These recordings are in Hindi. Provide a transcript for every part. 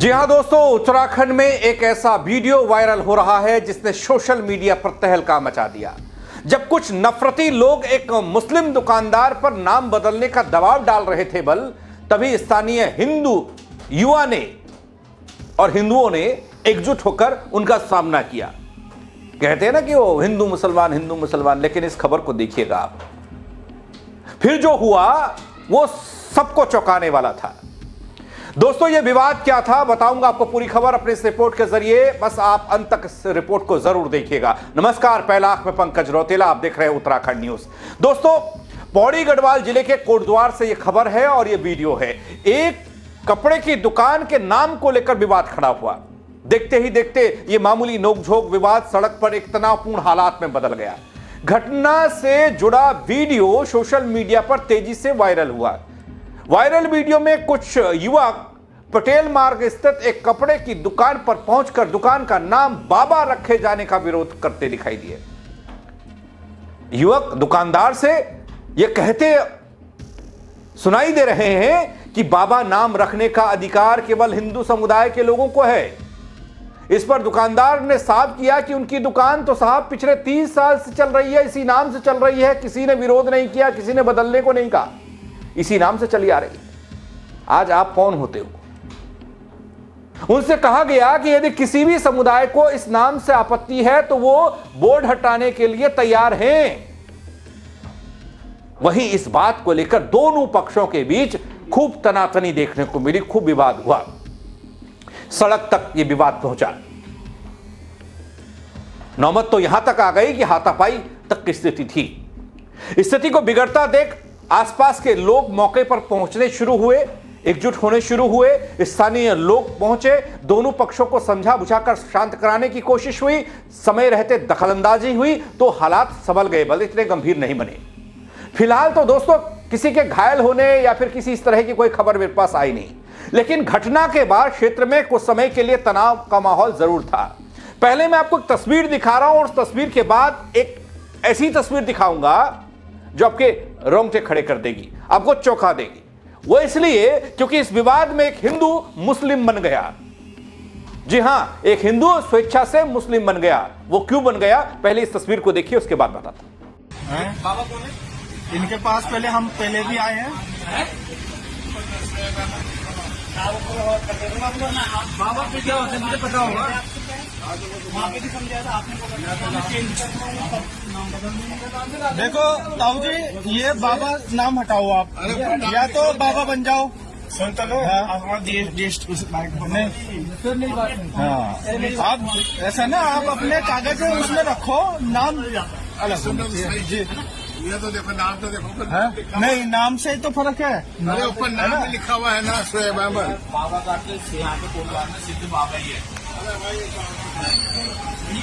जी हां दोस्तों, उत्तराखंड में एक ऐसा वीडियो वायरल हो रहा है जिसने सोशल मीडिया पर तहलका मचा दिया। जब कुछ नफरती लोग एक मुस्लिम दुकानदार पर नाम बदलने का दबाव डाल रहे थे तभी स्थानीय हिंदू युवा ने और हिंदुओं ने एकजुट होकर उनका सामना किया। कहते हैं ना कि वो हिंदू मुसलमान, लेकिन इस खबर को देखिएगा आप। फिर जो हुआ वो सबको चौंकाने वाला था। दोस्तों ये विवाद क्या था बताऊंगा आपको पूरी खबर अपने इस रिपोर्ट के जरिए, बस आप अंत तक इस रिपोर्ट को जरूर देखिएगा। नमस्कार, पहला आंख में पंकज रौतेला, आप देख रहे हैं उत्तराखंड न्यूज। दोस्तों पौड़ी गढ़वाल जिले के कोटद्वार से यह खबर है और यह वीडियो है। एक कपड़े की दुकान के नाम को लेकर विवाद खड़ा हुआ। देखते ही देखते यह मामूली नोकझोंक विवाद सड़क पर एक तनावपूर्ण हालात में बदल गया। घटना से जुड़ा वीडियो सोशल मीडिया पर तेजी से वायरल हुआ। वायरल वीडियो में कुछ युवक पटेल मार्ग स्थित एक कपड़े की दुकान पर पहुंचकर दुकान का नाम बाबा रखे जाने का विरोध करते दिखाई दिए। युवक दुकानदार से यह कहते सुनाई दे रहे हैं कि बाबा नाम रखने का अधिकार केवल हिंदू समुदाय के लोगों को है। इस पर दुकानदार ने साफ किया कि उनकी दुकान तो साहब पिछले 30 साल से चल रही है, इसी नाम से चल रही है, किसी ने विरोध नहीं किया, किसी ने बदलने को नहीं कहा, इसी नाम से चली आ रही है। आज आप कौन होते हो? उनसे कहा गया कि यदि किसी भी समुदाय को इस नाम से आपत्ति है तो वो बोर्ड हटाने के लिए तैयार हैं। वहीं इस बात को लेकर दोनों पक्षों के बीच खूब तनातनी देखने को मिली, खूब विवाद हुआ, सड़क तक यह विवाद पहुंचा। नौबत तो यहां तक आ गई कि हाथापाई तक की स्थिति थी। स्थिति को बिगड़ता देख आसपास के लोग मौके पर पहुंचने शुरू हुए, एकजुट होने शुरू हुए। स्थानीय लोग पहुंचे, दोनों पक्षों को समझा बुझाकर शांत कराने की कोशिश हुई। समय रहते दखलंदाजी हुई तो हालात संभल गए, बल्कि इतने गंभीर नहीं बने। फिलहाल तो दोस्तों किसी के घायल होने या फिर किसी इस तरह की कोई खबर मेरे पास आई नहीं, लेकिन घटना के बाद क्षेत्र में कुछ समय के लिए तनाव का माहौल जरूर था। पहले मैं आपको एक तस्वीर दिखा रहा हूं और उस तस्वीर के बाद एक ऐसी तस्वीर दिखाऊंगा जो आपके रोंगटे खड़े कर देगी, आपको चौंका देगी। वो इसलिए क्योंकि इस विवाद में एक हिंदू मुस्लिम बन गया। जी हां, एक हिंदू स्वेच्छा से मुस्लिम बन गया। वो क्यों बन गया, पहले इस तस्वीर को देखिए, उसके बाद बताता हूं। बाबा कौन है? इनके पास हम पहले भी आए हैं। बाबा पे क्या होता है मुझे पता होगा। वहाँ पे भी समझाया था आपने, देखो ताऊ जी, ये बाबा नाम हटाओ आप, या तो बाबा बन जाओ। सुनता लो, आप ऐसा ना, आप अपने कागज उसमें रखो नाम अलग। जी ये तो देखो, नाम तो देखो है? नहीं, नाम से ही तो फर्क है। अरे ऊपर नाम में लिखा हुआ है ना, शोएब बाबा। बाबा का यहाँ पे कोटद्वार में सिद्ध बाबा ही है।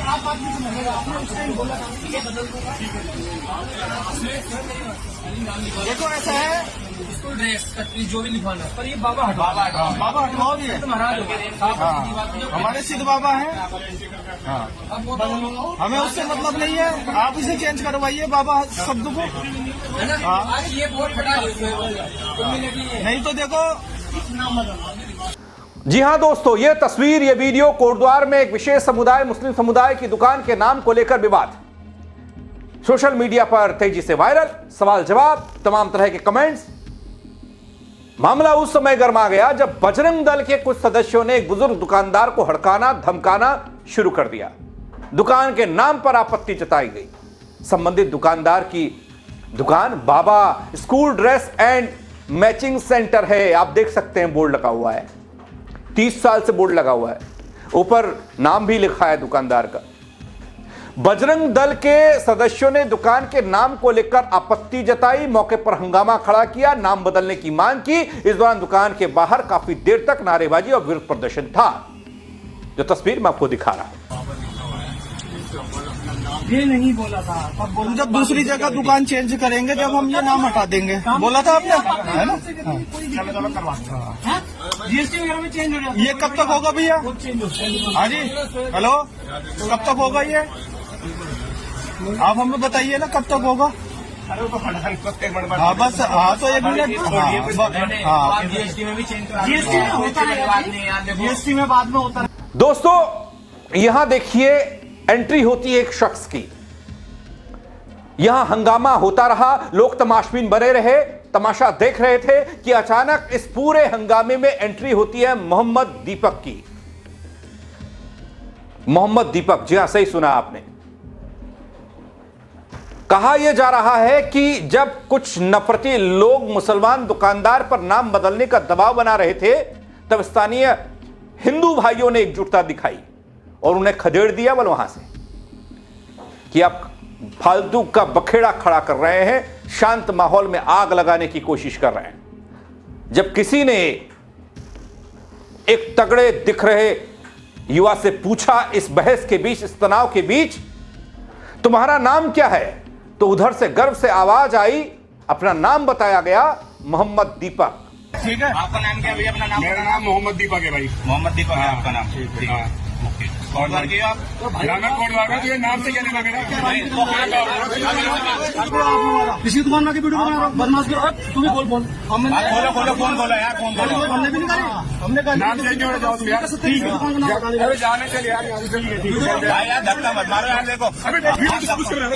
आप बात नहीं समझेगा, आपने उस टाइम बोला था कि बदल दूंगा। देखो ऐसा है, इसको ड्रेस कटरी जो भी लिखवाना है, पर ये बाबा हटवाओ भी है। महाराज हमारे सिद्ध बाबा हैं। हमें उससे मतलब नहीं है, आप इसे चेंज करवाइए बाबा शब्द को। ये बहुत फटा नहीं तो देखो। जी हां दोस्तों, यह तस्वीर, यह वीडियो कोटद्वार में एक विशेष समुदाय, मुस्लिम समुदाय की दुकान के नाम को लेकर विवाद सोशल मीडिया पर तेजी से वायरल। सवाल जवाब, तमाम तरह के कमेंट्स। मामला उस समय गर्मा गया जब बजरंग दल के कुछ सदस्यों ने एक बुजुर्ग दुकानदार को हड़काना धमकाना शुरू कर दिया। दुकान के नाम पर आपत्ति जताई गई। संबंधित दुकानदार की दुकान Baba school dress and matching centre है। आप देख सकते हैं, बोर्ड लगा हुआ है, 30 साल से बोर्ड लगा हुआ है, ऊपर नाम भी लिखा है दुकानदार का। बजरंग दल के सदस्यों ने दुकान के नाम को लेकर आपत्ति जताई, मौके पर हंगामा खड़ा किया, नाम बदलने की मांग की। इस दौरान दुकान के बाहर काफी देर तक नारेबाजी और विरोध प्रदर्शन था, जो तस्वीर मैं आपको दिखा रहा हूं। ये नहीं बोला था, अब बोलो जब दूसरी जगह दुकान चेंज करेंगे, जब हम ये नाम हटा देंगे, बोला था आपने, है ना? जीएसटी वगैरह में चेंज हो जाता है। ये कब तक होगा भैया? हाँ जी, हेलो, कब तक होगा ये? आप हमें बताइए ना, कब तक होगा? हाँ बस, हाँ तो 1 मिनट, हाँ जीएसटी में भी चेंज जीएसटी में होता है, जीएसटी में बाद में होता है। दोस्तों यहां देखिए एंट्री होती है एक शख्स की, यहां हंगामा होता रहा, लोग तमाशबीन बने रहे, तमाशा देख रहे थे कि अचानक इस पूरे हंगामे में एंट्री होती है मोहम्मद दीपक की। मोहम्मद दीपक, जी हां सही सुना आपने। कहा यह जा रहा है कि जब कुछ नफरती लोग मुसलमान दुकानदार पर नाम बदलने का दबाव बना रहे थे तब स्थानीय हिंदू भाइयों ने एकजुटता दिखाई और उन्हें खदेड़ दिया वहां से कि आप फालतू का बखेड़ा खड़ा कर रहे हैं, शांत माहौल में आग लगाने की कोशिश कर रहे हैं। जब किसी ने एक तगड़े दिख रहे युवा से पूछा इस बहस के बीच, इस तनाव के बीच, तुम्हारा नाम क्या है, तो उधर से गर्व से आवाज आई, अपना नाम बताया गया, मोहम्मद दीपक। ठीक है, आपका नाम क्या है भैया? अपना नाम? मेरा नाम मोहम्मद दीपक है भाई। मोहम्मद दीपक है आपका नाम? ठीक है, ओके। और बार के आप तुझे नाम से क्या लेना मेरा? किसी दुकान में वीडियो बना रहा हूँ, बदमाश तुम्हें बोल खोलो फोन खोला यार, फोन खोलो। हमने भी नहीं करी, हमने कहा नाम चेंज हो जाओ तुम यार। ठीक है, अरे जाने चल यार, यहाँ से चलिए। ठीक है यार धक्का मत मारो यार, देखो अबे वीडियो तो कुछ कर रहा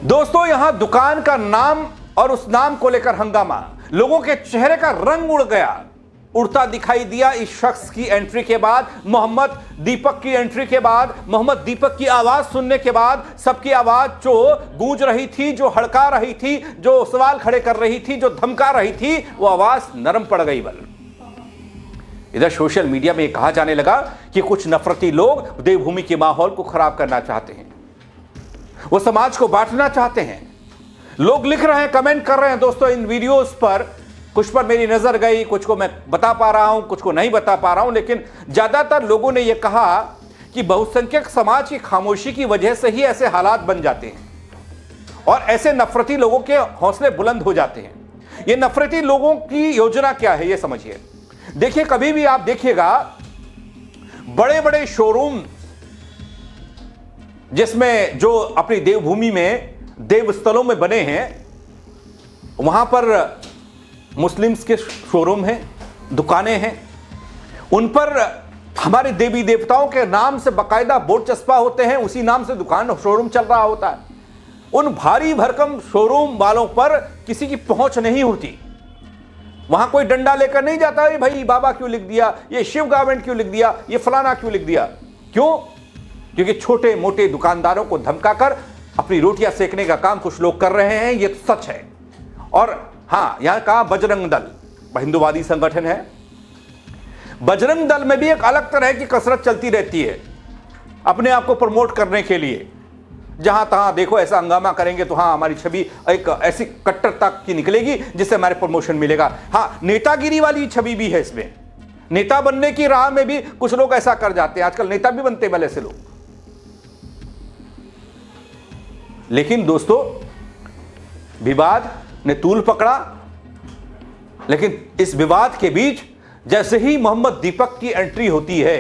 दोस्तों यहां दुकान का नाम और उस नाम को लेकर हंगामा, लोगों के चेहरे का रंग उड़ गया, उड़ता दिखाई दिया इस शख्स की एंट्री के बाद, मोहम्मद दीपक की एंट्री के बाद, मोहम्मद दीपक की आवाज सुनने के बाद सबकी आवाज जो गूंज रही थी, जो हड़का रही थी, जो सवाल खड़े कर रही थी, जो धमका रही थी, वो आवाज नरम पड़ गई। बल इधर सोशल मीडिया में कहा जाने लगा कि कुछ नफरती लोग देवभूमि के माहौल को खराब करना चाहते हैं, वो समाज को बांटना चाहते हैं। लोग लिख रहे हैं, कमेंट कर रहे हैं। दोस्तों इन वीडियोस पर कुछ पर मेरी नजर गई, कुछ को मैं बता पा रहा हूं, कुछ को नहीं बता पा रहा हूं, लेकिन ज्यादातर लोगों ने यह कहा कि बहुसंख्यक समाज की खामोशी की वजह से ही ऐसे हालात बन जाते हैं और ऐसे नफरती लोगों के हौसले बुलंद हो जाते हैं। ये नफरती लोगों की योजना क्या है, ये समझिए। देखिए, कभी भी आप देखिएगा बड़े बड़े शोरूम जिसमें जो अपनी देवभूमि में, देव स्थलों में बने हैं, वहां पर मुस्लिम्स के शोरूम हैं, दुकानें हैं, उन पर हमारे देवी देवताओं के नाम से बाकायदा बोर्ड चस्पा होते हैं, उसी नाम से दुकान शोरूम चल रहा होता है। उन भारी भरकम शोरूम वालों पर किसी की पहुंच नहीं होती। वहां कोई डंडा लेकर नहीं जाता है, भाई बाबा क्यों लिख दिया, ये शिव गारमेंट क्यों लिख दिया, ये फलाना क्यों लिख दिया। क्यों? क्योंकि छोटे मोटे दुकानदारों को धमकाकर अपनी रोटियां सेकने का काम कुछ लोग कर रहे हैं, ये तो सच है। और हां, यहां कहा बजरंग दल हिंदूवादी संगठन है, बजरंग दल में भी एक अलग तरह की कसरत चलती रहती है अपने आप को प्रमोट करने के लिए। जहां तहां देखो ऐसा हंगामा करेंगे तो हां हमारी छवि एक ऐसी कट्टरता की निकलेगी जिससे हमारे प्रमोशन मिलेगा। हां, नेतागिरी वाली छवि भी है इसमें, नेता बनने की राह में भी कुछ लोग ऐसा कर जाते हैं। आजकल नेता भी बनते हैं भले से लोग। लेकिन दोस्तों विवाद ने तूल पकड़ा, लेकिन इस विवाद के बीच जैसे ही मोहम्मद दीपक की एंट्री होती है,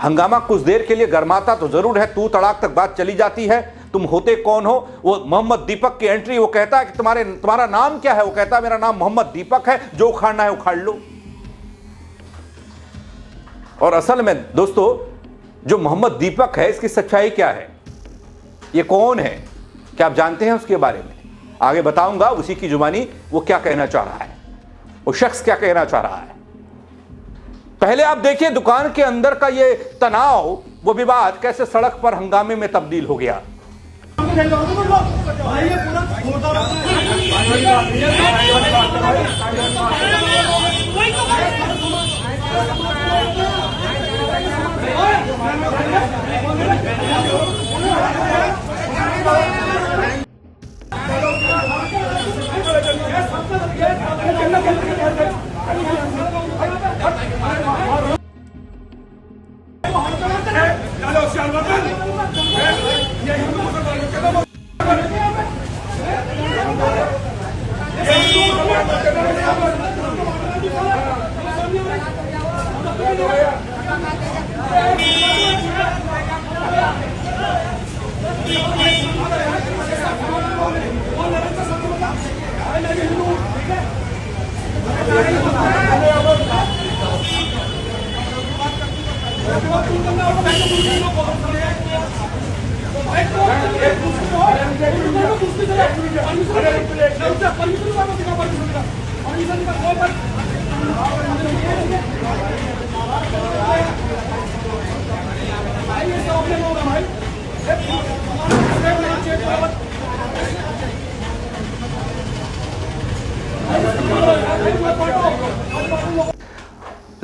हंगामा कुछ देर के लिए गर्माता तो जरूर है, तू तड़ाक तक बात चली जाती है, तुम होते कौन हो। वो मोहम्मद दीपक की एंट्री, वो कहता है कि तुम्हारा नाम क्या है, वो कहता है मेरा नाम मोहम्मद दीपक है, जो उखाड़ना है उखाड़ लो। और असल में दोस्तों जो मोहम्मद दीपक है, इसकी सच्चाई क्या है, ये कौन है, क्या आप जानते हैं? उसके बारे में आगे बताऊंगा। उसी की जुबानी वो क्या कहना चाह रहा है, वो शख्स क्या कहना चाह रहा है। पहले आप देखिए दुकान के अंदर का ये तनाव, वो विवाद कैसे सड़क पर हंगामे में तब्दील हो गया।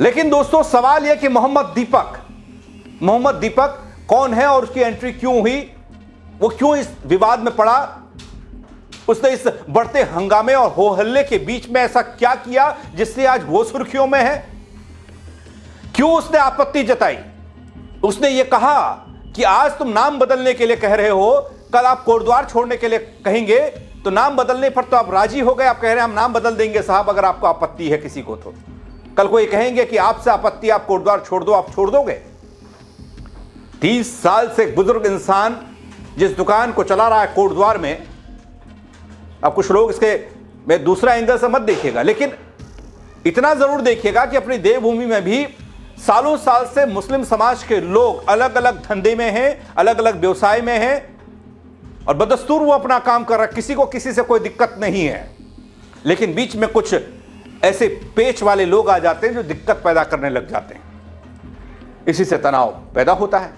लेकिन दोस्तों सवाल यह कि मोहम्मद दीपक कौन है और उसकी एंट्री क्यों हुई, वो क्यों इस विवाद में पड़ा, उसने इस बढ़ते हंगामे और हो हल्ले के बीच में ऐसा क्या किया जिससे आज वो सुर्खियों में है। क्यों उसने आपत्ति जताई। उसने ये कहा कि आज तुम नाम बदलने के लिए कह रहे हो, कल आप कोटद्वार छोड़ने के लिए कहेंगे तो नाम बदलने पर तो आप राजी हो गए, आप कह रहे हैं हम नाम बदल देंगे साहब अगर आपको आपत्ति है किसी को। तो कल को ये कहेंगे कि आपसे आपत्ति, आप कोटद्वार छोड़ दो, आप छोड़ दोगे। 30 साल से बुजुर्ग इंसान जिस दुकान को चला रहा है कोटद्वार में, अब कुछ लोग इसके में दूसरा एंगल से मत देखिएगा, लेकिन इतना जरूर देखिएगा कि अपनी देवभूमि में भी सालों साल से मुस्लिम समाज के लोग अलग अलग धंधे में हैं, अलग अलग व्यवसाय में हैं और बदस्तूर वो अपना काम कर रहा है, किसी को किसी से कोई दिक्कत नहीं है। लेकिन बीच में कुछ ऐसे पेच वाले लोग आ जाते हैं जो दिक्कत पैदा करने लग जाते हैं, इसी से तनाव पैदा होता है।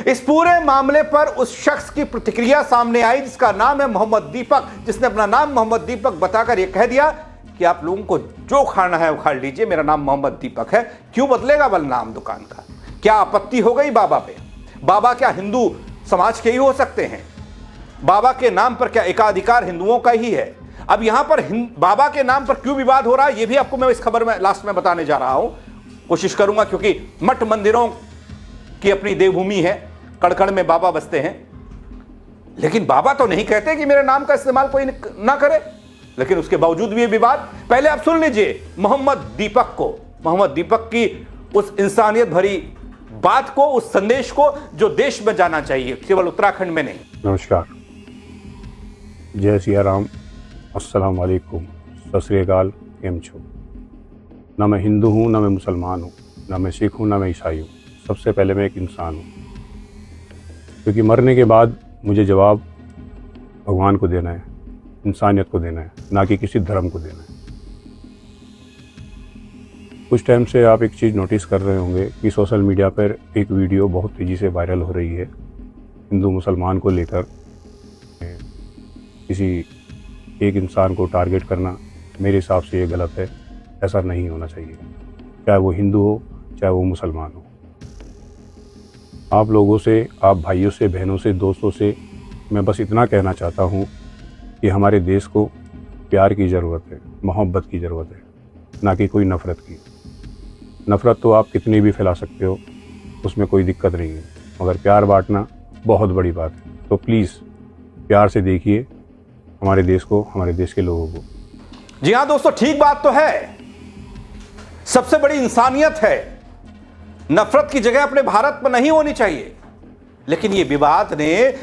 इस पूरे मामले पर उस शख्स की प्रतिक्रिया सामने आई जिसका नाम है मोहम्मद दीपक, जिसने अपना नाम मोहम्मद दीपक बताकर यह कह दिया कि आप लोगों को जो खाना है वो खा लीजिए, मेरा नाम मोहम्मद दीपक है। क्यों बदलेगा बल नाम दुकान का? क्या आपत्ति हो गई बाबा पे? बाबा क्या हिंदू समाज के ही हो सकते हैं? बाबा के नाम पर क्या एकाधिकार हिंदुओं का ही है? अब यहां पर बाबा के नाम पर क्यों विवाद हो रहा है, यह भी आपको मैं इस खबर में लास्ट में बताने जा रहा हूं, कोशिश करूंगा, क्योंकि मठ मंदिरों की अपनी देवभूमि है, कड़कड़ में बाबा बसते हैं। लेकिन बाबा तो नहीं कहते कि मेरे नाम का इस्तेमाल कोई ना करे, लेकिन उसके बावजूद भी ये विवाद। पहले आप सुन लीजिए मोहम्मद दीपक की उस इंसानियत भरी बात को, उस संदेश को जो देश में जाना चाहिए, केवल उत्तराखंड में नहीं। नमस्कार, जय सिया राम, अस्सलाम वालेकुम, सत श्री अकाल, केम छो। ना मैं हिंदू हूँ, ना मैं मुसलमान हूँ, ना मैं सिख हूँ, ना मैं ईसाई हूँ। सबसे पहले मैं एक इंसान हूँ, क्योंकि मरने के बाद मुझे जवाब भगवान को देना है, इंसानियत को देना है, ना कि किसी धर्म को देना है। कुछ टाइम से आप एक चीज़ नोटिस कर रहे होंगे कि सोशल मीडिया पर एक वीडियो बहुत तेज़ी से वायरल हो रही है। हिंदू मुसलमान को लेकर किसी एक इंसान को टारगेट करना मेरे हिसाब से ये गलत है, ऐसा नहीं होना चाहिए, चाहे वो हिंदू हो चाहे वो मुसलमान हो। आप लोगों से, आप भाइयों से, बहनों से, दोस्तों से मैं बस इतना कहना चाहता हूँ कि हमारे देश को प्यार की ज़रूरत है, मोहब्बत की ज़रूरत है, ना कि कोई नफ़रत की। नफ़रत तो आप कितनी भी फैला सकते हो, उसमें कोई दिक्कत नहीं है, मगर प्यार बांटना बहुत बड़ी बात है। तो प्लीज़ प्यार से देखिए हमारे देश को, हमारे देश के लोगों को। जी हां दोस्तों, ठीक बात तो है, सबसे बड़ी इंसानियत है, नफरत की जगह अपने भारत में नहीं होनी चाहिए। लेकिन यह विवाद ने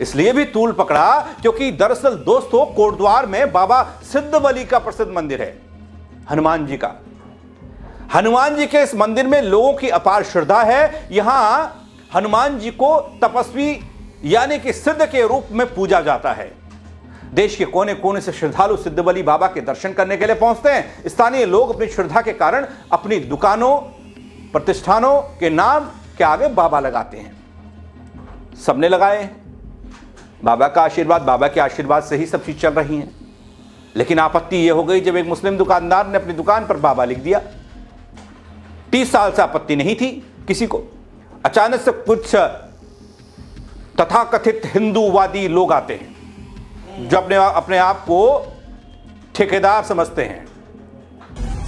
इसलिए भी तूल पकड़ा क्योंकि दरअसल दोस्तों कोटद्वार में बाबा सिद्धबली का प्रसिद्ध मंदिर है, हनुमान जी का। हनुमान जी के इस मंदिर में लोगों की अपार श्रद्धा है। यहां हनुमान जी को तपस्वी यानी कि सिद्ध के रूप में पूजा जाता है। देश के कोने कोने से श्रद्धालु सिद्धबली बाबा के दर्शन करने के लिए पहुंचते हैं। स्थानीय लोग अपनी श्रद्धा के कारण अपनी दुकानों, प्रतिष्ठानों के नाम के आगे बाबा लगाते हैं। सबने लगाए, बाबा का आशीर्वाद, बाबा के आशीर्वाद से ही सब चीज चल रही है। लेकिन आपत्ति यह हो गई जब एक मुस्लिम दुकानदार ने अपनी दुकान पर बाबा लिख दिया। 30 साल से आपत्ति नहीं थी किसी को। अचानक से कुछ तथाकथित हिंदूवादी लोग आते हैं जो अपने आप को ठेकेदार समझते हैं।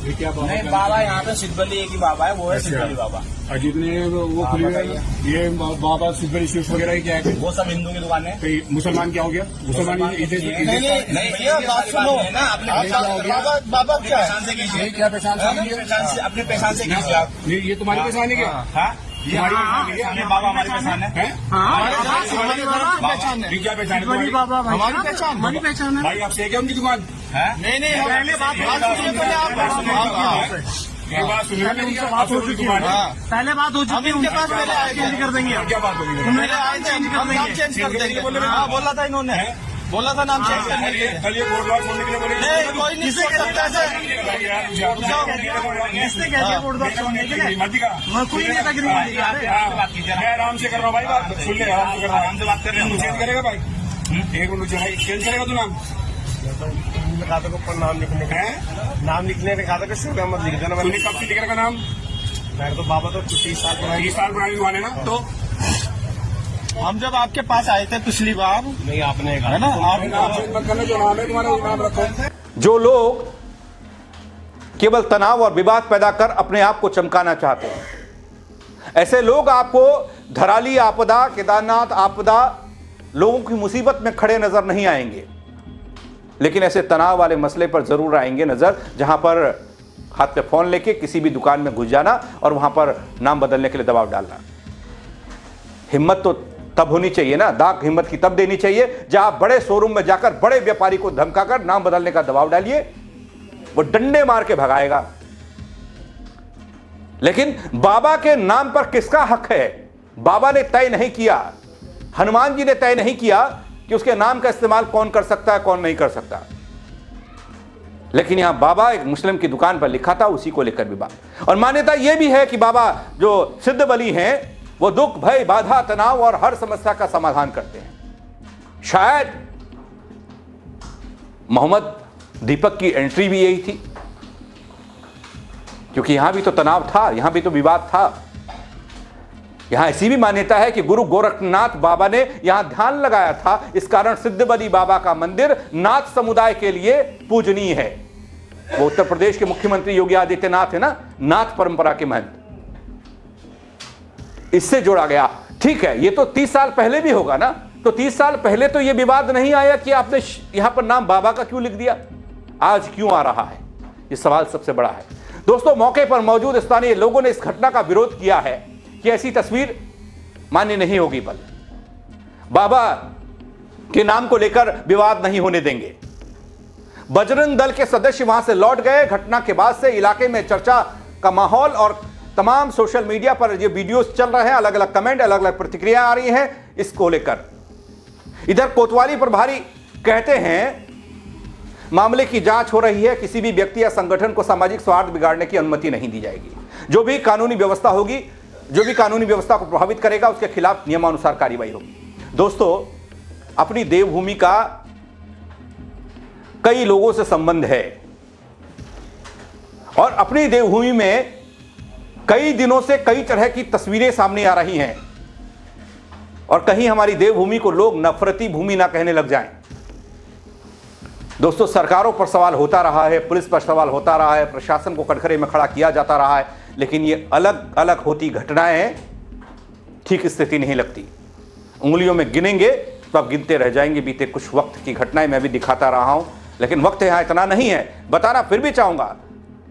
नहीं, बाबा यहाँ पे सिद्धबली एक ही बाबा है, वो है सिद्धबली बाबा। जितने वो खुली हुई है, ये बाबा सिद्धबली स्वीट्स वगैरह क्या है? वो सब हिंदू की दुकान है। तो मुसलमान क्या हो गया? मुसलमान नहीं, भैया बात सुनो ना, बाबा क्या पहचान से कीजिए, क्या पहचान से? अपने पहचान से कीजिए आप। ये तुम्हारी पहचान है क्या? ये बाबा हमारी पहचान है। हमारी पहचान है। क्या पहचान है? हमारी पहचान है। भाई आपसे क्या उनकी दुकान? नहीं, पहले बात ये बात सुनिए, बात हो चुकी है। पहले बात हो चुकी है, उनके पास चेंज कर देंगे। क्या बात होगी? चेंज कर देंगे, बोला था इन्होंने। बोला था नाम चेंज करने के लिए। कल ये कोर्ट लॉक छोड़ने के लिए बोले नहीं, कोई नहीं छोड़ सकता है। मर्जी का मैं आराम से कर रहा हूँ भाई, बात सुन ले, आराम से कर रहा हूँ, आराम से बात कर रहे हैं। चेंज करेगा भाई, एक मिनट भाई, चेंज करेगा तू नाम? लिखा था ऊपर नाम लिखने का, नाम लिखने लिखा था कि शुभ अहमद लिख देना। तूने कब से लिख रखा नाम? मैं तो बाबा तो 30 साल पुरानी 30 साल पुरानी दुकान है ना। तो हम जब आपके पास आए थे पिछली बार, नहीं आपने है ना, आप करना जो नाम है तुम्हारा वो नाम रखो। जो लोग केवल तनाव और विवाद पैदा कर अपने आप को चमकाना चाहते हैं, ऐसे लोग आपको धराली आपदा, केदारनाथ आपदा, लोगों की मुसीबत में खड़े नजर नहीं आएंगे, लेकिन ऐसे तनाव वाले मसले पर जरूर आएंगे नजर, जहां पर हाथ पे फोन लेके किसी भी दुकान में घुस जाना और वहां पर नाम बदलने के लिए दबाव डालना। हिम्मत तो तब होनी चाहिए ना, दाग हिम्मत की तब देनी चाहिए जहां आप बड़े शोरूम में जाकर बड़े व्यापारी को धमकाकर नाम बदलने का दबाव डालिए, वो डंडे मार के भगाएगा। लेकिन बाबा के नाम पर किसका हक है? बाबा ने तय नहीं किया, हनुमान जी ने तय नहीं किया कि उसके नाम का इस्तेमाल कौन कर सकता है, कौन नहीं कर सकता। लेकिन यहां बाबा एक मुस्लिम की दुकान पर लिखा था, उसी को लेकर विवाद। और मान्यता यह भी है कि बाबा जो सिद्ध बली हैं, वो दुख, भय, बाधा, तनाव और हर समस्या का समाधान करते हैं। शायद मोहम्मद दीपक की एंट्री भी यही थी, क्योंकि यहां भी तो तनाव था, यहां भी तो विवाद था। यहां ऐसी भी मान्यता है कि गुरु गोरखनाथ बाबा ने यहां ध्यान लगाया था, इस कारण सिद्ध बली बाबा का मंदिर नाथ समुदाय के लिए पूजनीय है। वो उत्तर प्रदेश के मुख्यमंत्री योगी आदित्यनाथ है ना, नाथ परंपरा के महंत, इससे जोड़ा गया। ठीक है, ये तो 30 साल पहले भी होगा ना, तो 30 साल पहले तो ये विवाद नहीं आया कि आपने यहां पर नाम बाबा का क्यों लिख दिया, आज क्यों आ रहा है? ये सवाल सबसे बड़ा है। दोस्तों, मौके पर मौजूद स्थानीय लोगों ने इस घटना का विरोध किया है कि ऐसी तस्वीर मान्य नहीं होगी, बल बाबा के नाम को लेकर विवाद नहीं होने देंगे। बजरंग दल के सदस्य वहां से लौट गए। घटना के बाद से इलाके में चर्चा का माहौल और तमाम सोशल मीडिया पर ये वीडियोस चल रहे हैं, अलग अलग कमेंट, अलग अलग प्रतिक्रिया आ रही हैं इसको लेकर। इधर कोतवाली प्रभारी कहते हैं मामले की जांच हो रही है, किसी भी व्यक्ति या संगठन को सामाजिक सौहार्द बिगाड़ने की अनुमति नहीं दी जाएगी। जो भी कानूनी व्यवस्था होगी, जो भी कानूनी व्यवस्था को प्रभावित करेगा, उसके खिलाफ नियमानुसार कार्रवाई होगी। दोस्तों, अपनी देवभूमि का कई लोगों से संबंध है और अपनी देवभूमि में कई दिनों से कई तरह की तस्वीरें सामने आ रही हैं, और कहीं हमारी देवभूमि को लोग नफरती भूमि ना कहने लग जाएं। दोस्तों, सरकारों पर सवाल होता रहा है, पुलिस पर सवाल होता रहा है, प्रशासन को कटघरे में खड़ा किया जाता रहा है, लेकिन ये अलग अलग होती घटनाएं ठीक स्थिति नहीं लगती। उंगलियों में गिनेंगे तो आप गिनते रह जाएंगे बीते कुछ वक्त की घटनाएं। मैं भी दिखाता रहा हूं, लेकिन वक्त यहां इतना नहीं है, बताना फिर भी चाहूंगा।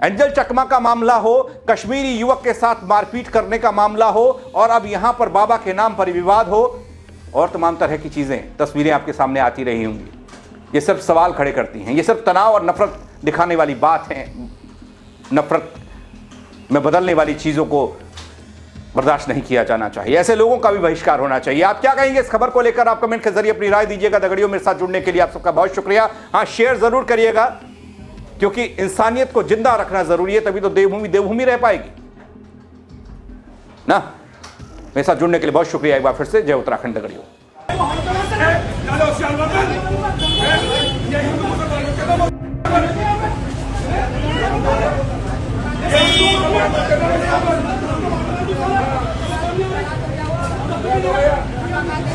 एंजल चकमा का मामला हो, कश्मीरी युवक के साथ मारपीट करने का मामला हो, और अब यहां पर बाबा के नाम पर विवाद हो, और तमाम तरह की चीजें, तस्वीरें आपके सामने आती रही होंगी। ये सिर्फ सवाल खड़े करती हैं, ये सिर्फ तनाव और नफरत दिखाने वाली बात है। नफरत में बदलने वाली चीजों को बर्दाश्त नहीं किया जाना चाहिए, ऐसे लोगों का भी बहिष्कार होना चाहिए। आप क्या कहेंगे इस खबर को लेकर? आप कमेंट के जरिए अपनी राय दीजिएगा। दगड़ियों, मेरे साथ जुड़ने के लिए आप सबका बहुत शुक्रिया। हाँ, शेयर जरूर करिएगा, क्योंकि इंसानियत को जिंदा रखना जरूरी है, तभी तो देवभूमि देवभूमि रह पाएगी ना। मेरे साथ जुड़ने के लिए बहुत शुक्रिया एक बार फिर से। जय उत्तराखंड दगड़ियों।